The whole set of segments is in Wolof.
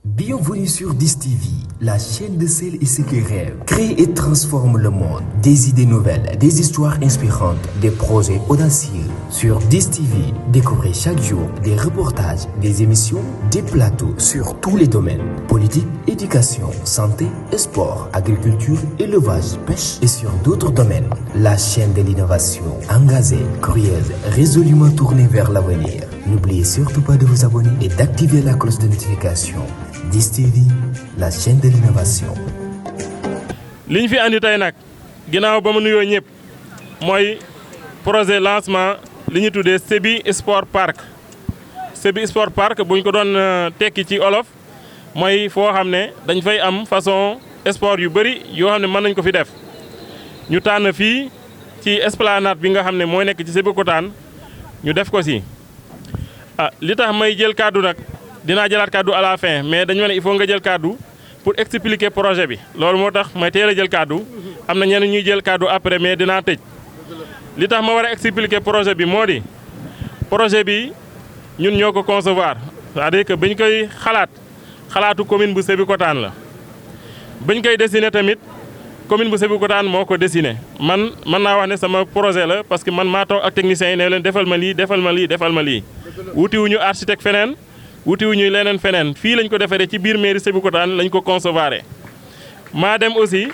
Bienvenue sur DIS TV, la chaîne de celles et ceux qui rêvent, créent et transforment le monde. Des idées nouvelles, des histoires inspirantes, des projets audacieux. Sur DIS TV, découvrez chaque jour des reportages, des émissions, des plateaux sur tous les domaines. Politique, éducation, santé, sport, agriculture, élevage, pêche et sur d'autres domaines. La chaîne de l'innovation, engagée, curieuse, résolument tournée vers l'avenir. N'oubliez surtout pas de vous abonner et d'activer la cloche de notification. DIS TV, la chaîne de l'innovation. liñ fi andi tey nag ginnaaw ba mu nuyoo ñëpp mooy projet lancement li ñu tuddee Sébi Sport Park. Sébi Sport Park buñ ko doon tekki ci olof mooy foo xam ne dañ fay am façon sport yu bëri yoo xam ne mën nañ ko fi def. ñu tànn fii ci esplanade bi nga xam ne mooy nekk ci Sébikotane ñu def ko si. Li tax may jël kàddu nag dinaa jëlaat kàddu à la fin mais dañu ne il faut nga jël kàddu pour expliquer projet bi loolu moo tax may teel a jël kàddu am na ñenn ñuy jël kàddu après mais dinaa tëj. li tax ma war a expliquer projet bi moo di projet bi ñun ñoo ko concevoir c'est-à-dire que bañ koy xalaatu commune bu Sébikotane la. bañ koy dessiner tamit commune bu Sébikotane moo ko dessiné man naa wax ne sama projet la parce que man maa toog ak techniciens yi ne leen defal ma lii defal ma lii defal ma lii. wutiwuñu architecte feneen wutiwuñu leneen feneen fii lañ ko defaree ci biir mairie Sébikotane lañ ko concevoir. maa dem aussi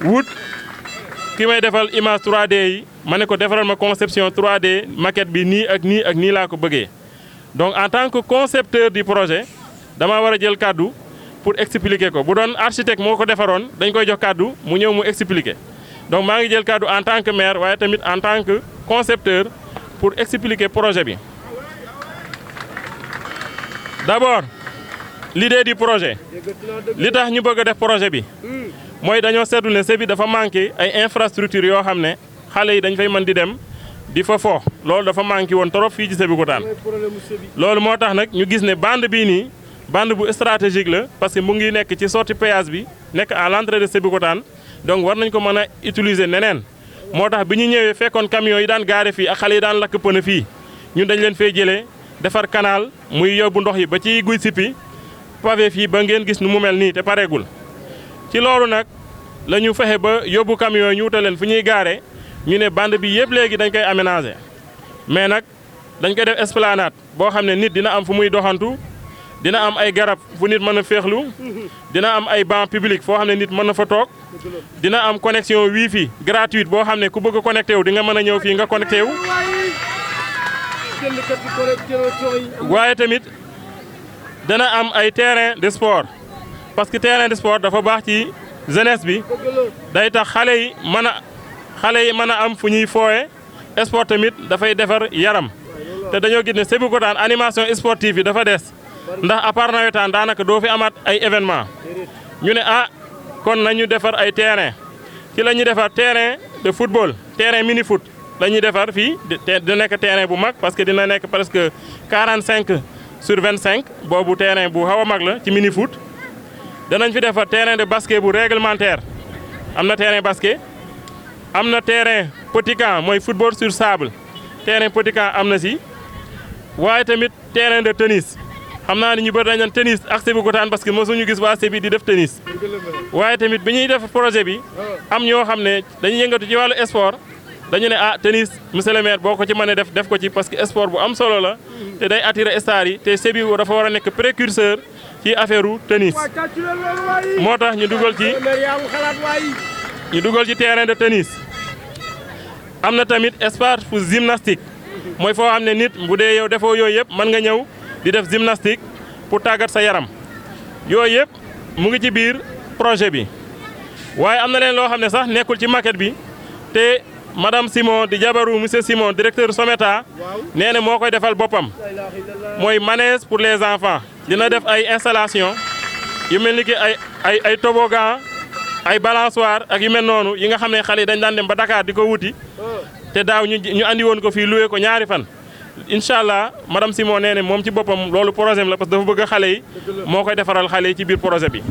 wut ki may defal image 3D yi ma ne ko defaral ma conception 3D maquette bi nii ak nii ak nii laa ko bëggee. donc en tant que concepteur du projet dama war a jël kàddu pour expliquer ko bu doon architecte moo ko defaroon dañ koy jox kàddu mu ñëw mu expliquer. donc maa ngi jël kàddu en tant que maire waaye tamit en tant que concepteur pour expliquer projet bi. d'abord l'idée du projet li tax ñu bëgg a def projet bi mooy dañoo seetlu ne Sébi dafa manqué ay infrastructures yoo xam ne xale yi dañ fay mën di dem di fa fo loolu dafa manqué woon trop fii ci Sébikotane. loolu moo tax nag ñu gis ne bande bii nii bande bu stratégique la parce que mu ngi nekk ci sortie péage bi nekk à l'entrée de Sébikotane donc war nañ ko mën a utiliser neneen. moo tax bi ñu ñëwee fekkoon camion yi daan gaare fii ak xale yi daan lakk pneu fii ñun dañ leen fay jëlee defar canal muy yóbbu ndox yi ba ci guy sipi pavé fii ba ngeen gis nu mu mel nii te pareegul. ci loolu nag la ñu fexe ba yóbbu camion yi ñu wutal leen fu ñuy gaare ñu ne bande bi yëpp léegi dañ koy aménager mais nag dañ koy def esplanade boo xam ne nit dina am fu muy doxantu dina am ay garab fu nit mën a féexlu dina am ay banc public foo xam ne nit mën na fa toog dina am connexion wifi gratuite boo xam ne ku bëgg a connecté wu di nga mën a ñëw fii nga connecté wu. waaye tamit dana am ay terrain de sport parce que terrain de sport dafa baax ci jeunesse bi day tax xale yi mën a am fu ñuy fooye sport tamit dafay defar yaram te dañoo gis ne Sébikotane animation sportive yi dafa des ndax à part nawetaan daanaka doo fi amaat ay événement ñu ne kon nañu defar ay terrain ci la ñuy defar terrain de football terrain mini foot la ñuy defar fii dina nekk terrain bu mag parce que dina nekk presque 45/25 boobu terrain bu xaw a mag la ci mini foot. danañ fi defar terrain de basket bu réglementaire am na terrain basket am na terrain petit camp mooy football sur sable terrain petit camp am na si waaye tamit terrain de tennis. xam naa ni ñu bëri dañ naan tennis ak Sébikotane parce que mosuñu gis waa Sébi di def tennis waaye tamit bi ñuy def projet bi am ñoo xam ne dañuy yëngatu ci wàllu sport dañu ne tennis monsieur le maire boo ko ci mënee def ko ci parce que sport bu am solo la te day attirer stars yi te Sébi dafa war a nekk précurseur ci affaire u tennis. moo tax ñu dugal ci terrain de tennis. am na tamit espace pour gymnastique mooy foo xam ne nit bu dee yow defoo yooyu yëpp mën nga ñëw di def gymnastique pour tàggat sa yaram yooyu yëpp mu ngi ci biir projet bi. waaye am na leen loo xam ne sax nekkul ci maquette bi te madame Simon di jabaru monsieur Simon directeur SOMETA nee na moo koy defal boppam mooy manège pour les enfants. dina def ay installation yu mel ni ki ay toboggan ay balançoire ak yu mel noonu yi nga xam ne xale yi dañ daan dem ba Dakar di ko wuti te daaw ñu andi woon ko fii loué ko ñaari fan. incha allah madame Simon nee ne moom ci boppam loolu projet la parce que dafa bëgg xale yi moo koy defaral xale yi ci biir projet bi.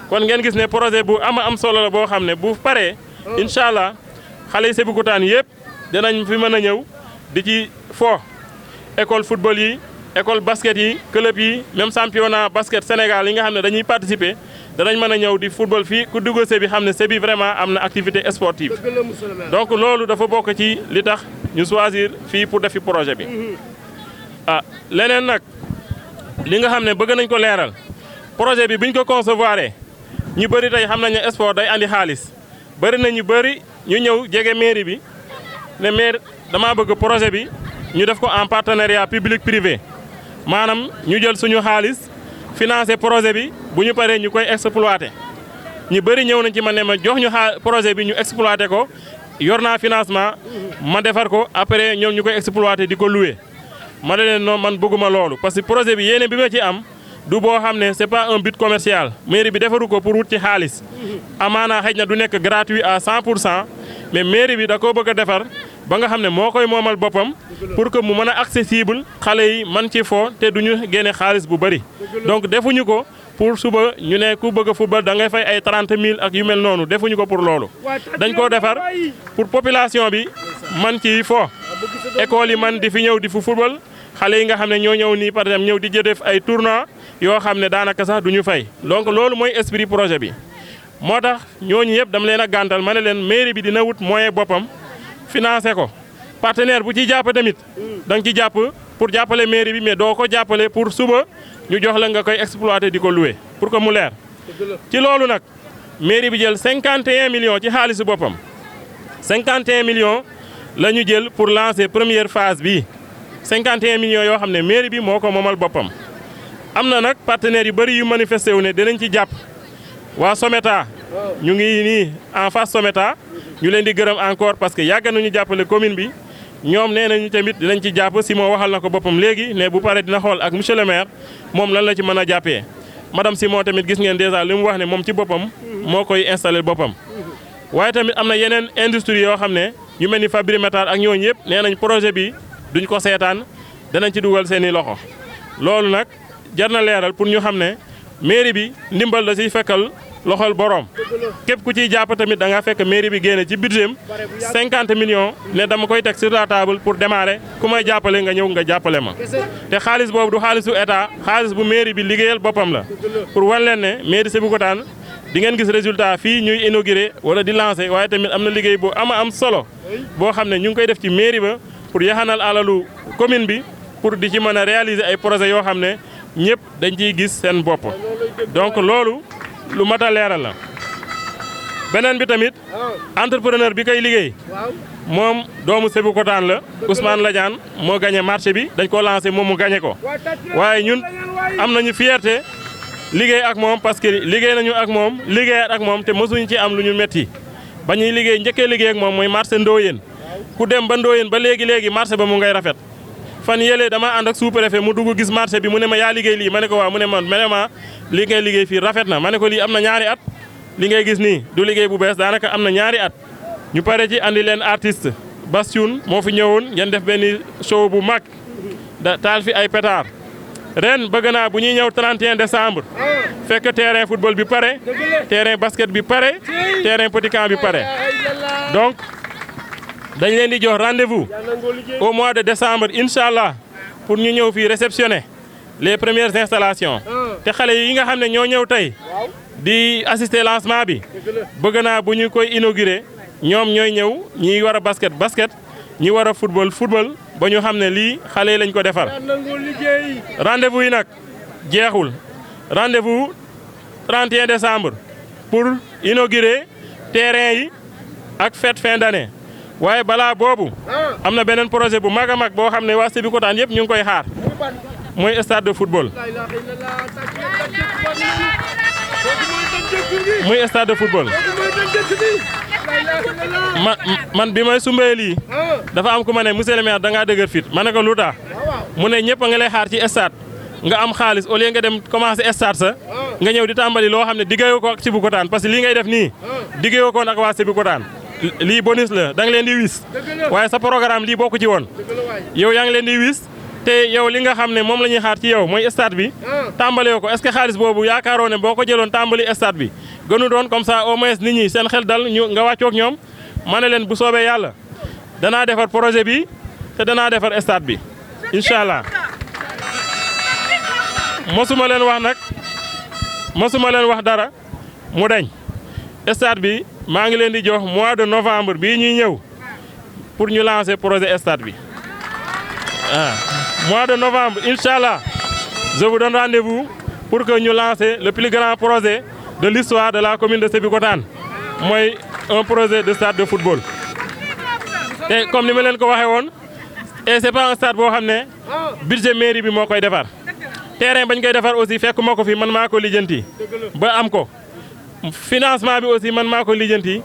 kon ngeen gis ne projet bu am solo la boo xam ne bu paree incha allah xale yi Sébikotane yëpp dinañ fi mën a ñëw di ci fo école football yi école basket yi club yi même championnat basket Sénégal yi nga xam ne dañuy participer danañ mën a ñëw di football fii ku dugg Sébi xam ne Sébi vraiment am na activité sportive donc loolu dafa bokk ci li tax ñu choisir fii pour defi projet bi ah leneen nag li nga xam ne bëgg nañ ko leeral projet bi biñ ko concevoir ñu bëri tey xam nañ ne sport day andi xaalis bëri na ñu bëri ñu ñëw jege mairie bi ne maire damaa bëgg projet bi ñu def ko en partenariat public privé maanaam ñu jël suñu xaalis financer projet bi bu ñu paree ñu koy exploiter ñu bëri ñëw nañ ci man ne ma jox ñu projet bi ñu exploiter ko yor naa financement ma defar ko après ñoom ñu koy exploiter di ko louer ma ne leen noonu man bëgguma loolu parce que projet bi yéene bi ma ci am du boo xam ne c'est pas un but commercial mairie bi defaru ko pour wut ci xaalis amaana xëy na du nekk gratuit à 100% mais mairie bi da koo bëgg a defar ba nga xam ne moo koy moomal boppam pour que mu mën a accessible xale yi man ci fo te du ñu génne xaalis bu bëri donc defuñu ko pour suba ñu ne ku bëgg a football da ngay fay ay 30 000 ak yu mel noonu defuñu ko pour loolu dañ koo defar pour population bi man ci fo école yi man di fi ñëw di fu football xale yi nga xam ne ñoo ñëw nii par exemple ñëw di def ay tournoi yoo xam ne daanaka sax du ñu fay donc loolu mooy esprit projet bi moo tax ñooñu yëpp dama leen a gàntal ma ne leen mairie bi dina wut moyen boppam financé ko partenaire bu ciy jàpp tamit da nga ci jàpp pour jàppale mairie bi mais doo ko jàppale pour suba ñu jox la nga koy exploiter di ko louer pour que mu leer ci loolu nag mairie bi jël 51 millions ci xaalisu boppam 51 millions la ñu jël pour lancer première phase bi 51 millions yoo xam ne mairie bi moo ko moomal boppam am na nag partenaires yu bëri yu manifesté wu ne dinañ ci jàpp waa Someta ñu ngi nii en face Someta ñu leen di gërëm encore parce que yàgg nañu jàppale commune bi ñoom nee nañu tamit dinañ ci jàpp Simon waxal na ko boppam léegi ne bu pare dina xool ak monsieur le maire moom lan la ci mën a jàppee madame Simon tamit gis ngeen déjà li mu wax ne moom ci boppam moo koy installé boppam waaye tamit am na yeneen industrie yoo xam ne yu mel ni Fabri Métal ak ñooñu yëpp nee nañ projet bi duñ ko seetaan danañ ci dugal seen i loxo loolu nag jar na leeral pour ñu xam ne mairie bi ndimbal da ciy fekkal loxol borom képp ku ciy jàpp tamit da nga fekk mairie bi génne ci budget 50 millions ne dama koy teg sur la table pour démarrer ku may jàppale nga ñëw nga jàppale ma te xaalis boobu du xaalisu état xaalis bu mairie bi liggéeyal boppam la pour wan leen ne mairie Sébikotane di ngeen gis résultat fii ñuy inauguré wala di lancé waaye tamit am na liggéey bu am solo boo xam ne ñu ngi koy def ci mairie ba pour yaxanal alalu commune bi pour di ci mën a réaliser ay projets yoo xam ne ñëpp dañ ciy gis seen bopp donc loolu lu mat a leeral la beneen bi tamit entrepreneur bi koy liggéey moom doomu Sébikotane la Ousmane Ladiane moo gagné marché bi dañ ko lancé moom mu gagné ko waaye ñun am nañu fierté liggéey ak moom parce que liggéey nañu ak moom liggéeyaat ak moom te mosuñu ci am lu ñu metti ba ñuy liggéey njëkkee liggéey ak moom mooy marché Ndoyeen ku dem ba Ndoyeen ba léegi marché ba mu ngay rafet fan yëlee dama ànd ak sous-préfet mu dugg gis marché bi mu ne ma yaa liggéey lii ma ne ko waaw mu ne man vraiment li ngay liggéey fii rafet na ma ne ko lii am na ñaari at li ngay gis nii du liggéey bu bees daanaka am na ñaari at ñu pare ci andi leen artiste Bastoun moo fi ñëwoon ngeen def benn show bu mag da taal fi ay pétard ren bëgg naa bu ñuy ñëw 31 décembre fekk terrain football bi pare terrain basket bi pare terrain petit camp bi pare donc dañ leen di jox rendez-vous au mois de décembre incha allah pour ñu ñëw fii réceptionner les premières installations te xale yi nga xam ne ñoo ñëw tey di assister lancement bi bëgg naa bu ñu koy inaugurer ñoom ñooy ñëw ñi war a basket ñi war a football ba ñu xam ne lii xale yi lañ ko defar rendez-vous yi nag jeexul rendez-vous 31 décembre pour inaugurer terrain yi ak fête fin d'année waaye balaa boobu am na beneen projet bu mag a mag boo xam ne waa Sébikotane yëpp ñu ngi koy xaar mooy stade de football muy stade de football man bi may sumbee lii dafa am ku ma ne monsieur le maire da ngaa dëgër fit ma ne ko lu tax mu ne ñëpp a nga lay xaar ci stade nga am xaalis au lieu nga dem commencé stade sa nga ñëw di tàmbali loo xam ne diggéeyoo ko ak Sébikotane parce que lii ngay def nii diggéeyoo ko ak waa Sébikotane lii bonus la da nga leen di wis waaye sa programme lii bokku ci woon yow yaa ngi leen di wis te yow li nga xam ne moom la ñuy xaar ci yow mooy stade bi tàmbalee ko est-ce que xaalis boobu yaakaaroo ne boo ko jëloon tàmbali stade bi gënu doon comme ça au moins nit ñi seen xel dal ñu nga wàccoog ñoom ma ne leen bu soobee yàlla danaa defar projet bi te danaa defar stade bi incha allah mosuma leen wax dara mu dañ stade bi maa ngi leen di jox mois de novembre bii ñuy ñëw pour ñu lancer projet stade bi mois de novembre inchallah je vous donne rendez-vous pour que ñu lancer le plus grand projet de l'histoire de la commune de Sébikotane mooy un projet de stade de football. te comme ni ma leen ko waxee woon et c'est pas un stade boo xam ne budget mairie bi moo koy defar terrain bañ koy defar aussi fekk moo ko fi man maa ko lijjanti ba am ko. financement bi aussi man maa ko lijjanti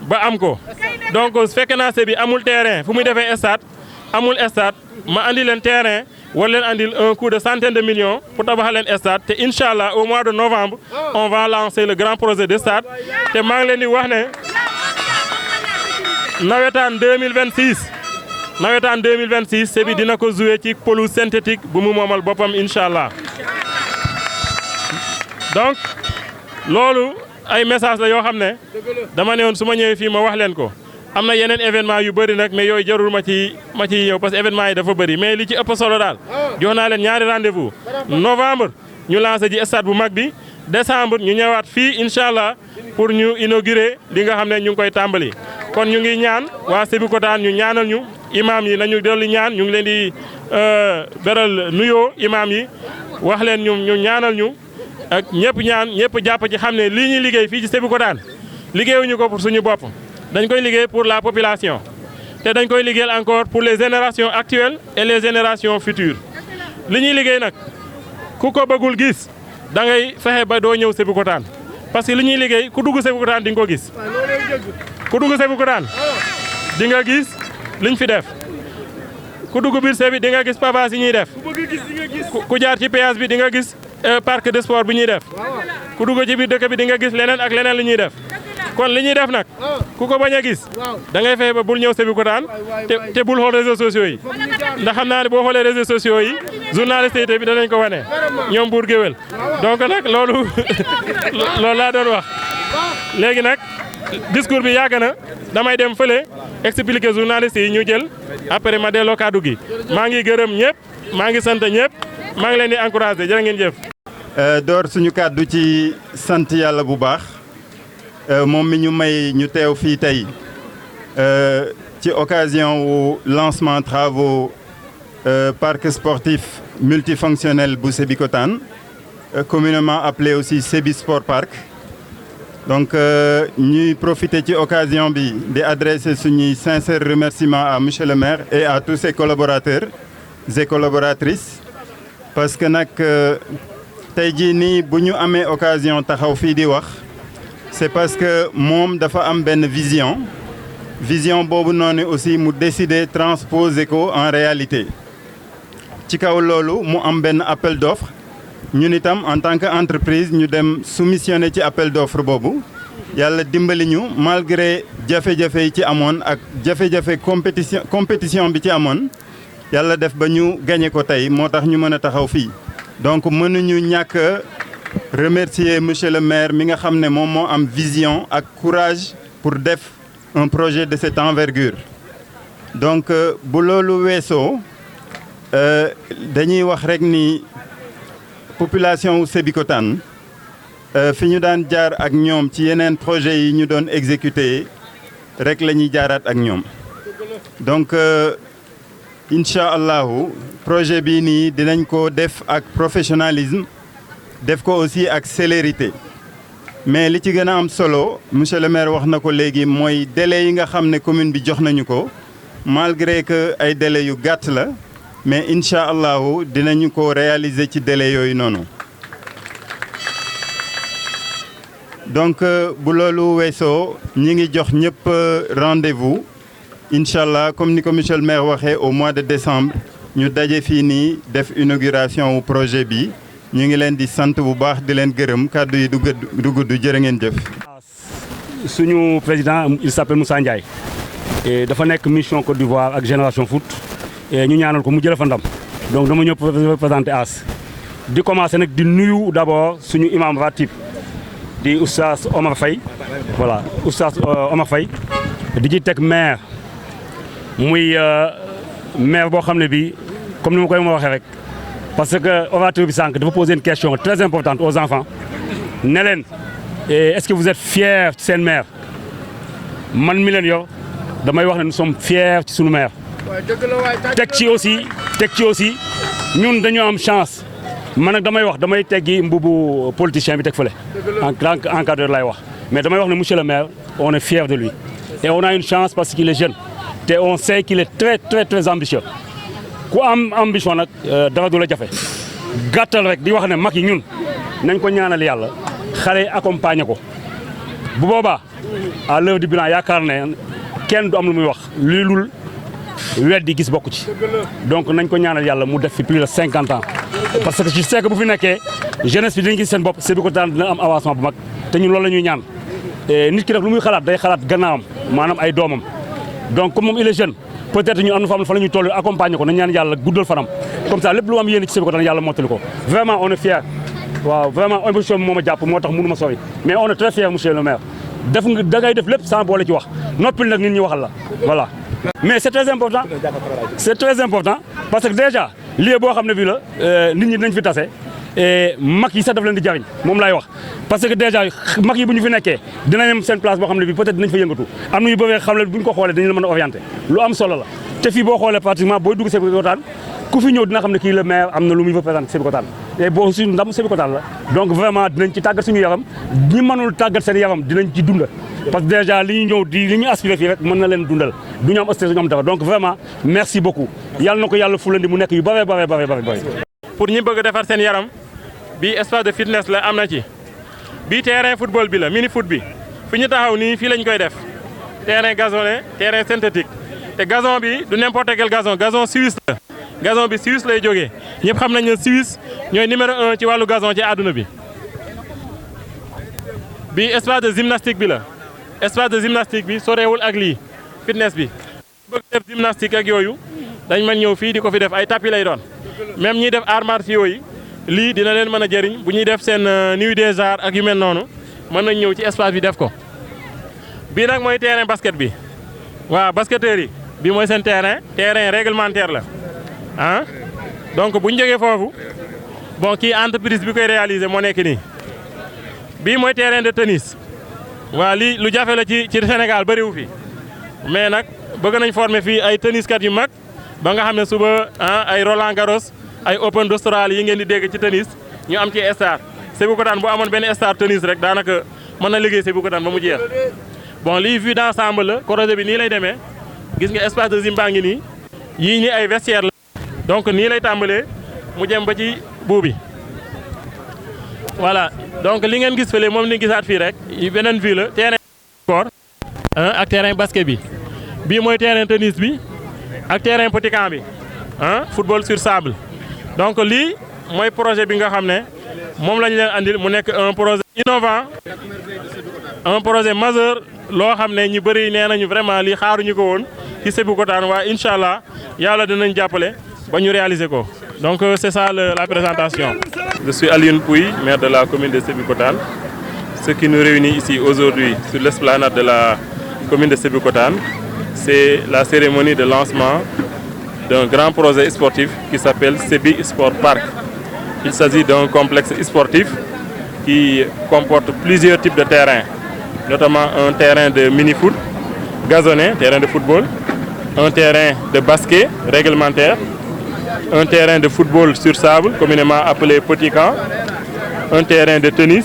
ba am ko donc su fekkee naa bi amul terrain fu muy defee stade amul stade ma andi leen terrain war leen andil un coût de centaine de millions pour tabaxal leen stade te incha allah au mois de novembre on va lancer le grand projet de stade te maa ngi leen di wax ne nawetaan 2026 Sébi dina ko jouer ci pelouse synthétique bu mu moomal boppam incha allah donc loolu ay message la yoo xam ne dama ne woon su ma ñëwee fii ma wax leen ko am na yeneen événement yu bëri nag mais yooyu jarul ma ci ñëw parce que événement yi dafa bëri mais li ci ëpp solo daal jox naa leen ñaari rendez-vous novembre ñu lancé ji stade bu mag bi décembre ñu ñëwaat fii incha allah pour ñu inaugurer li nga xam ne ñu ngi koy tàmbali. kon ñu ngi ñaan waa Sébikotane ñu ñaanal ñu imam yi nañu dolli ñaan ñu ngi leen di beral nuyoo imam yi wax leen ñu ñaanal ñu. ak ñëpp ñaan ñëpp jàpp ci xam ne lii ñuy liggéey fii ci Sébikotane liggéeyuñu ko pour suñu bopp dañ koy liggéey pour la population te dañ koy liggéeyal encore pour les générations actuelles et les générations futures. li ñuy liggéey nag ku ko bëggul gis da ngay fexe ba doo ñëw Sébikotane parce que li ñuy liggéey ku dugg Sébikotane di nga ko gis ku dugg Sébikotane di nga gis liñ fi def ku dugg biir Sébi di nga gis pavage yi ñuy def ku jaar ci péage bi di nga gis parc de sport bi ñuy def ku dugg ci biir dëkk bi di nga gis leneen ak leneen li ñuy def kon li ñuy def nag ku ko bañ a gis da ngay fexe ba bul ñëw Sébikotane te bul xool réseaux sociaux yi ndax xam naa ne boo xoolee réseaux sociaux yi journaliste yi bi danañ ko wane ñoom buur géwél donc nag loolu laa doon wax léegi nag discours bi yàgg na damay dem fële expliquer journaliste yi ñu jël après ma delloo kaddu gi maa ngi gërëm ñëpp maa ngi sant ñëpp maa ngi leen di encouragé jërë ngeen jëf. door suñu kàddu ci sant yàlla bu baax moom mi ñu may ñu teew fii tey ci occasion wu lancement travaux parc sportif multifonctionnel bu Sébikotane communément appelé aussi Sébi Sport Park. donc ñuy profiter ci occasion bi di adresser suñuy sincères remerciements à monsieur le maire et à tous ses collaborateurs et collaboratrices. parce que nag tey jii nii bu ñu amee occasion taxaw fii di wax c'est parce que moom dafa am benn vision boobu noonu aussi mu décider transposer ko en réalité. ci kaw loolu mu am benn appel d'offre ñun itam en tant que entreprise ñu dem soumissionner ci appel d'offre boobu yàlla dimbali ñu malgré jafe-jafe yi ci amoon ak jafe-jafe compétition bi ci amoon. yàlla def ba ñu gagné ko tey moo tax ñu mën a taxaw fii donc mënuñu ñàkk remercier monsieur le maire mi nga xam ne moom moo am vision ak courage pour def un projet de cette envergure. donc bu loolu weesoo dañuy wax rek ni population wu Sébikotane fi ñu daan jaar ak ñoom ci yeneen projet yi ñu doon exécuter rek la ñuy jaaraat ak ñoom donc. incha allahu projet bii nii dinañ ko def ak professionnalisme def ko aussi ak célérité mais li ci gën a am solo monsieur le maire wax na ko léegi mooy délai yi nga xam ne commune bi jox nañu ko malgré que ay délai yu gàtt la mais incha allahu dinañu ko réaliser ci délai yooyu noonu. donc bu loolu weesoo ñi ngi jox ñëpp rendez-vous. incha allah comme ni ko monsieur le maire waxee au mois de décembre ñu daje fii nii def inauguration wu projet bi ñu ngi leen di sant bu baax di leen gërëm kàddu yi du gudd jërë ngeen jëf. suñu président il s'appelle Moussa Ndiaye dafa nekk mission Côte d'Ivoire ak Génération Foot ñu ñaanal ko mu jëlee fa ndam donc dama ñëw représenté AS. di commencer nag di nuyu d'abord suñu imam ratib di oustaz Omar Faye voilà oustaz Omar Faye di ci teg maire. muy maire boo xam ne bii comme ni ma koy waxee rek parce que orateur bi sànq dafa poser une question très importante aux enfants ne leen est-ce que vous êtes fiers ci seen maire man mi leen yor damay wax ne nous sommes fiers ci sunu maire. teg ci aussi ñun dañu am chance man nag damay teggi mbubu politicien bi teg fële en tant qu'encadreur lay wax mais damay wax ne monsieur le maire on est fiers de lui et on a une chance parce qu'il est jeune te on sait qu'il est très très très ambitieux ku am ambition nag dara du la jafe gàttal rek di wax ne mag yi ñun nañ ko ñaanal yàlla xale yi accompagner ko bu boobaa à l'heure du bilan yaakaar ne kenn du am lu muy wax lii lul weddi gis bokku ci donc nañ ko ñaanal yàlla mu def fi plus de 50 ans parce que je sais que bu fi nekkee jeunesse bi dinañ gis seen bopp Sébikotane dina am avancement bu mag te ñun loolu la ñuy ñaan nit ki nag lu muy xalaat day xalaat gannaawam maanaam ay doomam donc comme moom il est jeune peut-être ñu am na fa la ñuy toll accompagner ko nañ ñaan yàlla guddal fanam comme ça lépp lu am yéene ci Sébikotane yàlla mottali ko vraiment on est fier waaw vraiment émission bi moo ma jàpp moo tax mënu ma sori mais on est très fier monsieur le maire def nga da ngay def lépp sans boole ci wax noppil nag nit ñi waxal la voilà. mais c'est très important parce que déjà lieu boo xam ne bii la nit ñi dinañ fi tase mag yi sax daf leen di jariñ moom laay wax parce que déjà mag yi bu ñu fi nekkee dinañ am seen place boo xam ne bii peut-être dinañ fa yëngatu am na yu bëggee xam ne bu ñu ko xoolee dañu la mën a orienter lu am solo la te fii boo xoolee pratiquement booy dugg Sébikotane ku fi ñëw dina xam ne kii le maire am na lu muy représenté Sébikotane et boo aussi ndam Sébikotane la donc vraiment dinañ ci tàggat suñu yaram ñi mënul tàggat seen yaram dinañ ci dunda parce que déjà li ñu ñëw li ñu aspiré fii rek mën na leen dundal du ñu am stress du ñu am dara donc vraiment merci beaucoup yàlla na ko yàlla fulandi mu nekk yu bare. pour ñi bëgg defar seen yaram bii espace de fitness la am na ci bii terrain football bi la mini foot bi fi ñu taxaw nii fii lañ koy def terrain gazonné terrain synthétique te gazon bi du n'importe quel gazon suisse la. gazon bi Suisse lay jógee ñëpp xam nañ ne Suisse ñooy numéro 1 ci wàllu gazon ci àdduna bi bii espace de gymnastique bi la espace de gymnastique bi sorewul ak lii fitness bi bëgg def gymnastique ak yooyu dañ mën ñëw fii di ko fi def ay tapis lay doon même ñiy def arts martiaux yi lii dina leen mën a jëriñ bu ñuy def seen nuit des arts ak yu mel noonu mën nañ ñëw ci espace bi def ko bii nag mooy terrain basket bi waaw basketteurs yi bii mooy seen terrain réglementaire la ah donc bu ñu jógee foofu bon kii entreprise bi koy réaliser moo nekk nii bii mooy terrain de tennis waa lii lu jafe la ci Sénégal bëriwu fi mais nag bëgg nañ former fii ay tenniskat yu mag ba nga xam ne suba ay Roland Garros ay Open d'Australie yi ngeen di dégg ci tennis ñu am ci star Sébikotane bu amoon benn star tennis rek daanaka mën na liggéey Sébikotane ba mu jeex bon lii vue d'ensemble la projet bi nii lay demee gis nga espace de gym baa ngi nii yii ñi ay vestiaire la donc nii lay tàmbalee mu jëm ba ci buu bi voilà donc li ngeen gis fële moom ni gisaat fii rek beneen vue la terrain sport ak terrain basket bi bii mooy terrain tennis bi ak terrain petit camp bi football sur sable donc lii mooy projet bi nga xam ne moom lañ leen andil mu nekk un projet innovant un projet majeur loo xam ne ñu bëri nee nañu vraiment lii xaaruñu ko woon ci Sébikotane waaye incha allah yàlla dinañ jàppale ba ñu réaliser ko donc c'est ça la présentation. Je suis Alioune Pouy, maire de la commune de Sébikotane. Ce qui nous réunit ici aujourd'hui sur l'esplanade de la commune de Sébikotane, c'est la cérémonie de lancement d'un grand projet sportif qui s'appelle Sébi Sport Park. Il s'agit d'un complexe sportif qui comporte plusieurs types de terrains, notamment un terrain de mini-foot gazonné, terrain de football, un terrain de basket réglementaire, un terrain de football sur sable, communément appelé petit camp, un terrain de tennis,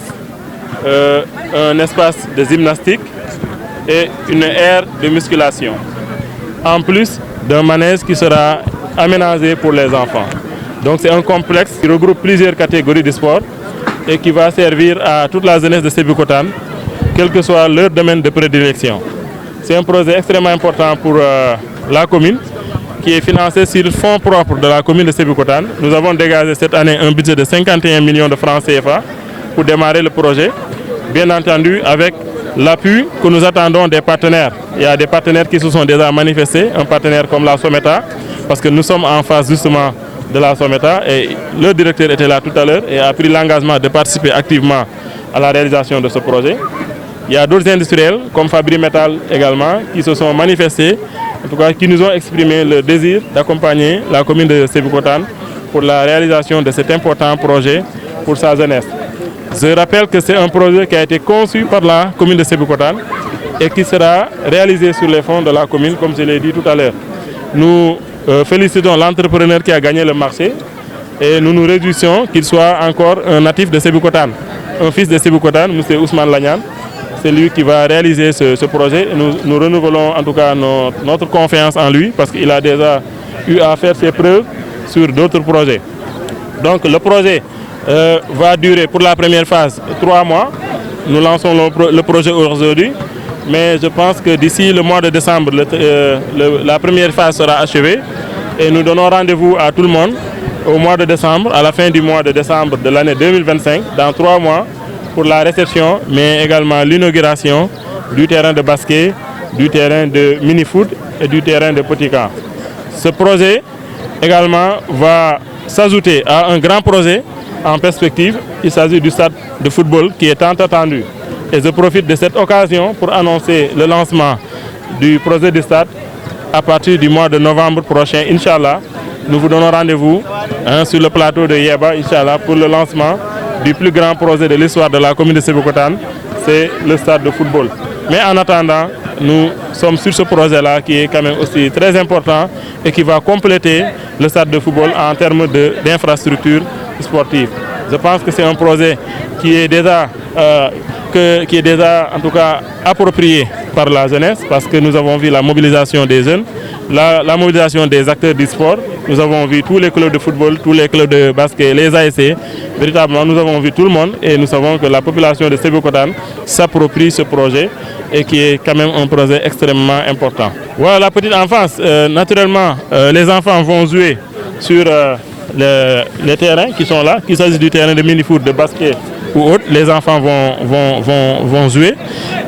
un espace de gymnastique et une aire de musculation. En plus d'un manège qui sera aménagé pour les enfants. Donc c'est un complexe qui regroupe plusieurs catégories de sport et qui va servir à toute la jeunesse de Sébikotane, quel que soit leur domaine de prédilection. C'est un projet extrêmement important pour la commune, qui est financé sur le fonds propre de la commune de Sébikotane. Nous avons dégagé cette année un budget de 51 millions de francs CFA pour démarrer le projet, bien entendu avec l'appui que nous attendons des partenaires. Il y a des partenaires qui se sont déjà manifestés, un partenaire comme la Someta, parce que nous sommes en face justement de la Someta et le directeur était là tout à l'heure et a pris l'engagement de participer activement à la réalisation de ce projet. Il y a d'autres industriels comme Fabri Metal également qui se sont manifestés, en tout cas qui nous ont exprimé le désir d'accompagner la commune de Sébikotane pour la réalisation de cet important projet pour sa jeunesse. Je rappelle que c'est un projet qui a été conçu par la commune de Sébikotane et qui sera réalisé sur les fonds de la commune, comme je l'ai dit tout à l'heure. Nous félicitons l'entrepreneur qui a gagné le marché et nous nous réjouissons qu'il soit encore un natif de Sébikotane, un fils de Sébikotane, M. Ousmane Lagnan. C'est lui qui va réaliser ce projet. Nous renouvelons en tout cas notre confiance en lui parce qu'il a déjà eu à faire ses preuves sur d'autres projets. Donc le projet va durer pour la première phase 3 mois. Nous lançons le projet aujourd'hui, mais je pense que d'ici le mois de décembre, la première phase sera achevée et nous donnons rendez-vous à tout le monde au mois de décembre, à la fin du mois de décembre de l'année 2025, dans 3 mois, pour la réception, mais également l'inauguration du terrain de basket, du terrain de mini-foot et du terrain de petit camp. Ce projet également va s'ajouter à un grand projet en perspective. Il s'agit du stade de football qui est tant attendu. Et je profite de cette occasion pour annoncer le lancement du projet du stade à partir du mois de novembre prochain, Inch'Allah. Nous vous donnons rendez-vous sur le plateau de Yeba, Inch'Allah, pour le lancement du plus grand projet de l'histoire de la commune de Sébikotane, c'est le stade de football. Mais en attendant, nous sommes sur ce projet-là qui est quand même aussi très important et qui va compléter le stade de football en termes d'infrastructures sportives. Je pense que c'est un projet qui est déjà en tout cas approprié par la jeunesse parce que nous avons vu la mobilisation des jeunes, la mobilisation des acteurs du sport. Nous avons vu tous les clubs de football, tous les clubs de basket, les ASC. Véritablement, nous avons vu tout le monde et nous savons que la population de Sébikotane s'approprie ce projet et qui est quand même un projet extrêmement important. Voilà, la petite enfance. Naturellement, les enfants vont jouer sur les terrains qui sont là, qu'il s'agisse du terrain de mini-foot, de basket ou autre. Les enfants vont jouer.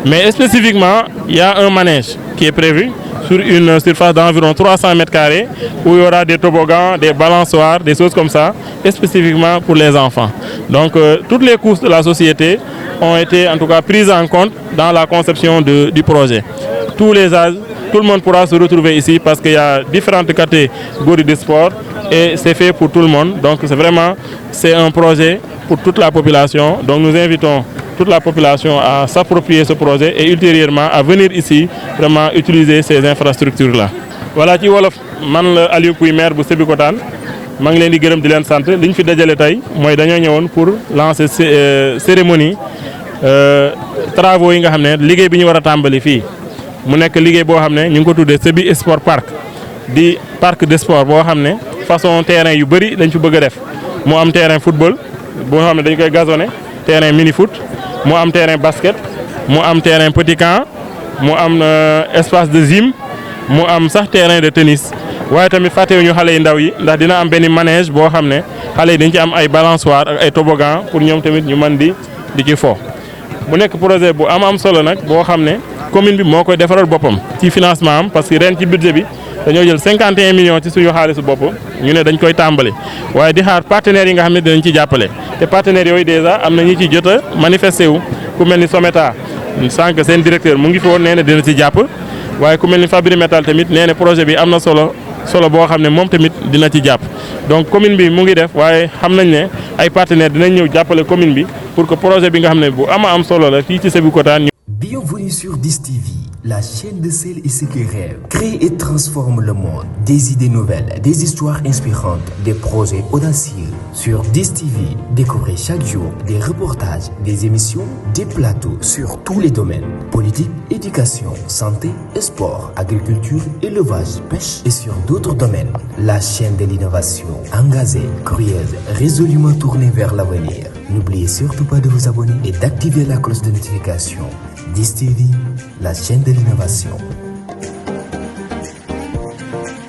Mais spécifiquement, il y a un manège qui est prévu sur une surface d'environ 300 mètres carrés où il y aura des toboggans, des balançoires, des choses comme ça, et spécifiquement pour les enfants. Donc toutes les couches de la société ont été en tout cas prises en compte dans la conception du projet. Tous les âges, tout le monde pourra se retrouver ici parce qu'il y a différentes catégories de sport et c'est fait pour tout le monde. Donc c'est un projet pour toute la population. Donc nous invitons toute la population à s'approprier ce projet et ultérieurement à venir ici vraiment utiliser ces infrastructures-là. Voilà, ci wolof man la Aliou Pouy maire bu Sébikotane maa ngi leen di gërëm di leen sant li ñu fi dajale tey mooy dañoo ñëwoon pour lancer cérémonie travaux yi nga xam ne liggéey bi ñu war a tàmbali fii mu nekk liggéey boo xam ne ñu ngi ko tuddee Sébi Sport Park di parc de sport boo xam ne façon terrain yu bëri dañ fi bëgg a def mu am terrain football boo xam ne dañ koy gazonné, terrain mini foot mu am terrain basket mu am terrain petit camp mu am espace de gym mu am sax terrain de tennis. waaye tamit fàttewuñu xale yu ndaw yi ndax dina am benn manège boo xam ne xale yi dañ ci am ay balançoire ak ay toboggan pour ñoom tamit ñu mën di ci fo. mu nekk projet bu am solo nag boo xam ne commune bi moo koy defaral boppam ci financement am parce que ren ci budget bi dañoo jël 51 millions ci suñu xaalisu bopp ñu ne dañ koy tàmbali waaye di xaar partenaires yi nga xam ne dinañ ci jàppale te partenaires yooyu déjà am na ñi ci jot a manifesté wu ku mel ni Someta sànq seen directeur mu ngi fi woon nee na dina ci jàpp waaye ku mel ni Fabri Metal tamit nee na projet bi am na solo boo xam ne moom tamit dina ci jàpp donc commune bi mu ngi def waaye xam nañ ne ay partenaires dinañ ñëw jàppale commune bi pour que projet bi nga xam ne bu am solo la fii ci Sébikotane. Bienvenue sur DIS-TV, la chaîne de celles et ceux qui rêvent. Crée et transforme le monde. Des idées nouvelles, des histoires inspirantes, des projets audacieux. Sur DIS-TV, découvrez chaque jour des reportages, des émissions, des plateaux sur tous les domaines. Politique, éducation, santé, sport, agriculture, élevage, pêche et sur d'autres domaines. La chaîne de l'innovation, engagée, curieuse, résolument tournée vers l'avenir. N'oubliez surtout pas de vous abonner et d'activer la cloche de notification. DIS-TV, la chaîne de l'innovation.